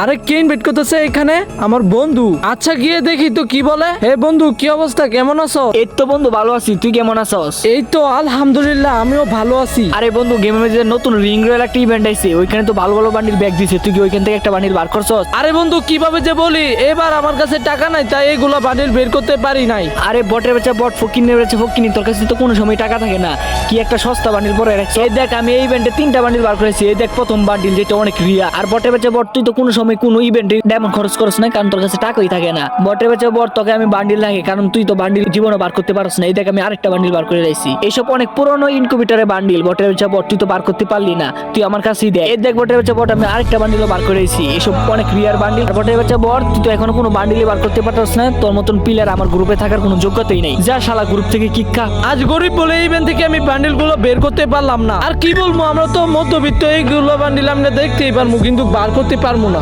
আরে কে ইনভাইট করতেছে এখানে? আমার বন্ধু। আচ্ছা গিয়ে দেখি তো কি বলে। হে বন্ধু, কি অবস্থা, কেমন আছো? এই তো বন্ধু ভালো আছি, তুই কেমন আছস? এই তো আলহামদুলিল্লাহ, আমিও ভালো আছি। আরে বন্ধু, গেমের যে নতুন রিং রয়েল একটা ইভেন্ট আইছে, ওইখানে তো ভালো ভালো বান্ডিল ব্যাগ দিছে, তুই কি ওইখান থেকে একটা বান্ডিল বার করছস? আরে বন্ধু, কিভাবে যে বলি, এবার আমার কাছে টাকা নাই, তাই এগুলো বান্ডিল বের করতে পারি নাই। আরে বটের বাচ্চা বট, ফকিনের বাচ্চা ফকিনি, তোর কাছে তো কোনো সময় টাকা থাকে না, কি একটা সস্তা বান্ডিল পরে রাখছ। এই দেখ, আমি এই ইভেন্টে 3টা বান্ডিল বার করেছি। এই দেখ প্রথম বান্ডিল, যেটা অনেক রিয়া। আর বটের বাচ্চা বট, তুই তো কোনো সময় কোনো ইভেন্টে ডায়মন্ড খরচ করছ না, কারণ তোর কাছে টাকাই থাকে না। বটের বাচ্চা বট, তোকে আমি বান্ডিল লাগে, কারণ তুই তো বান্ডিল জীবনে বার করতে পারছ না। এই দেখ, আমি আরেকটা বান্ডিল বার করে রাখছি। এইসব অনেক পুরনো ইনকিউবেটরের বান্ডিল। বটের বাচ্চা বট, তুই তো বার করতে পারলি না, তুই আমার কাছেই দেখ। এই দেখ বটের বাচ্চা বট, আমি আরেকটা বান্ডিলও বার করে রাখছি। এইসব অনেক রিয়ার বান্ডিল। বটের বাচ্চা বট, তুই তো এখনো কোনো বান্ডিলই বার করতে পারছ না, তোর মতন প্লেয়ার আমার গ্রুপে থাকার কোনো যোগ্যতাই নেই। যা শালা গ্রুপ থেকে কিক খা। আজ গরিব বলে এই ইভেন্ট থেকে আমি বান্ডিল গুলো বের করতে পারলাম না। আর কি বলবো, আমরা তো মধ্যবিত্ত, এইগুলো বান্ডিল আমরা দেখতেই পারবো কিন্তু বার করতে পারবো না।